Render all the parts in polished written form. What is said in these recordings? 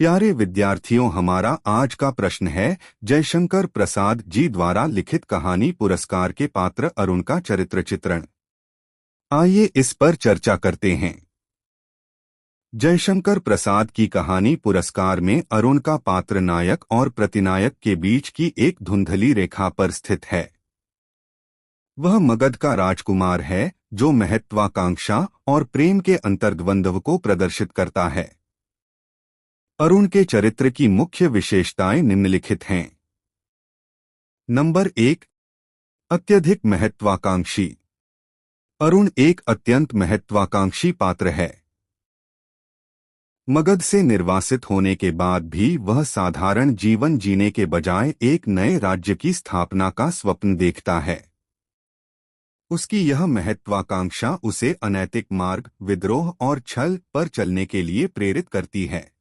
प्यारे विद्यार्थियों, हमारा आज का प्रश्न है जयशंकर प्रसाद जी द्वारा लिखित कहानी पुरस्कार के पात्र अरुण का चरित्र चित्रण। आइए इस पर चर्चा करते हैं। जयशंकर प्रसाद की कहानी पुरस्कार में अरुण का पात्र नायक और प्रतिनायक के बीच की एक धुंधली रेखा पर स्थित है। वह मगध का राजकुमार है जो महत्वाकांक्षा और प्रेम के अंतर्द्वंद्व को प्रदर्शित करता है। अरुण के चरित्र की मुख्य विशेषताएं निम्नलिखित हैं। नंबर 1, अत्यधिक महत्वाकांक्षी। अरुण एक अत्यंत महत्वाकांक्षी पात्र है। मगध से निर्वासित होने के बाद भी वह साधारण जीवन जीने के बजाय एक नए राज्य की स्थापना का स्वप्न देखता है। उसकी यह महत्वाकांक्षा उसे अनैतिक मार्ग, विद्रोह और छल पर चलने के लिए प्रेरित करती है।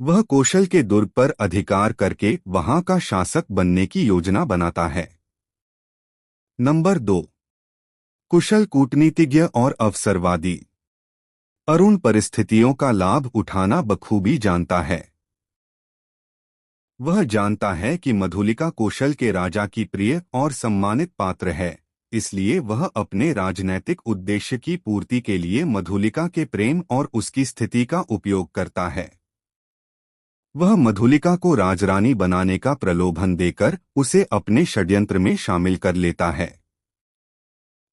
वह कौशल के दुर्ग पर अधिकार करके वहां का शासक बनने की योजना बनाता है। नंबर 2, कुशल कूटनीतिज्ञ और अवसरवादी। अरुण परिस्थितियों का लाभ उठाना बखूबी जानता है। वह जानता है कि मधुलिका कौशल के राजा की प्रिय और सम्मानित पात्र है, इसलिए वह अपने राजनैतिक उद्देश्य की पूर्ति के लिए मधुलिका के प्रेम और उसकी स्थिति का उपयोग करता है। वह मधुलिका को राजरानी बनाने का प्रलोभन देकर उसे अपने षड्यंत्र में शामिल कर लेता है।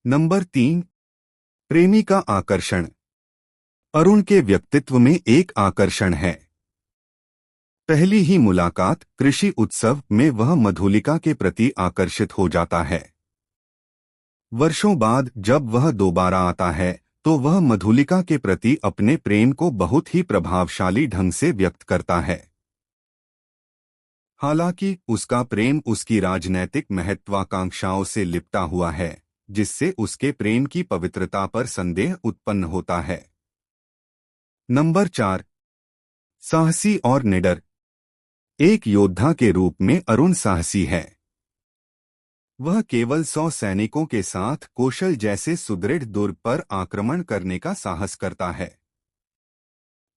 नंबर 3, प्रेमी का आकर्षण। अरुण के व्यक्तित्व में एक आकर्षण है। पहली ही मुलाकात कृषि उत्सव में वह मधुलिका के प्रति आकर्षित हो जाता है। वर्षों बाद जब वह दोबारा आता है तो वह मधुलिका के प्रति अपने प्रेम को बहुत ही प्रभावशाली ढंग से व्यक्त करता है। हालांकि उसका प्रेम उसकी राजनैतिक महत्वाकांक्षाओं से लिपटा हुआ है, जिससे उसके प्रेम की पवित्रता पर संदेह उत्पन्न होता है। नंबर 4, साहसी और निडर। एक योद्धा के रूप में अरुण साहसी है। वह केवल 100 सैनिकों के साथ कौशल जैसे सुदृढ़ दुर्ग पर आक्रमण करने का साहस करता है।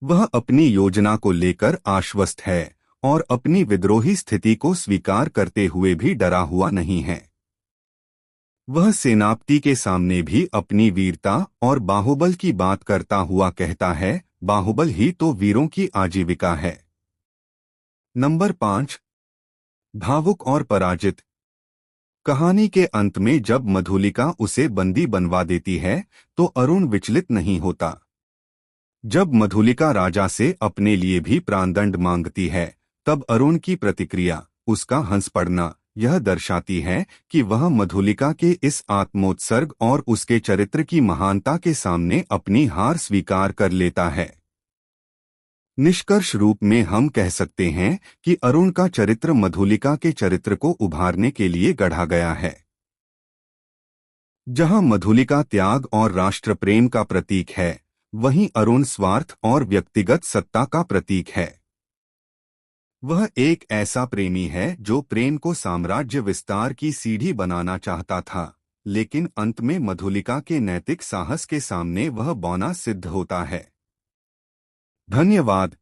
वह अपनी योजना को लेकर आश्वस्त है और अपनी विद्रोही स्थिति को स्वीकार करते हुए भी डरा हुआ नहीं है। वह सेनापति के सामने भी अपनी वीरता और बाहुबल की बात करता हुआ कहता है, बाहुबल ही तो वीरों की आजीविका है। नंबर 5, भावुक और पराजित। कहानी के अंत में जब मधुलिका उसे बंदी बनवा देती है तो अरुण विचलित नहीं होता। जब मधुलिका राजा से अपने लिए भी प्राणदंड मांगती है तब अरुण की प्रतिक्रिया, उसका हंस पड़ना, यह दर्शाती है कि वह मधुलिका के इस आत्मोत्सर्ग और उसके चरित्र की महानता के सामने अपनी हार स्वीकार कर लेता है। निष्कर्ष रूप में हम कह सकते हैं कि अरुण का चरित्र मधुलिका के चरित्र को उभारने के लिए गढ़ा गया है। जहां मधुलिका त्याग और राष्ट्र प्रेम का प्रतीक है, वहीं अरुण स्वार्थ और व्यक्तिगत सत्ता का प्रतीक है। वह एक ऐसा प्रेमी है जो प्रेम को साम्राज्य विस्तार की सीढ़ी बनाना चाहता था, लेकिन अंत में मधुलिका के नैतिक साहस के सामने वह बौना सिद्ध होता है। धन्यवाद।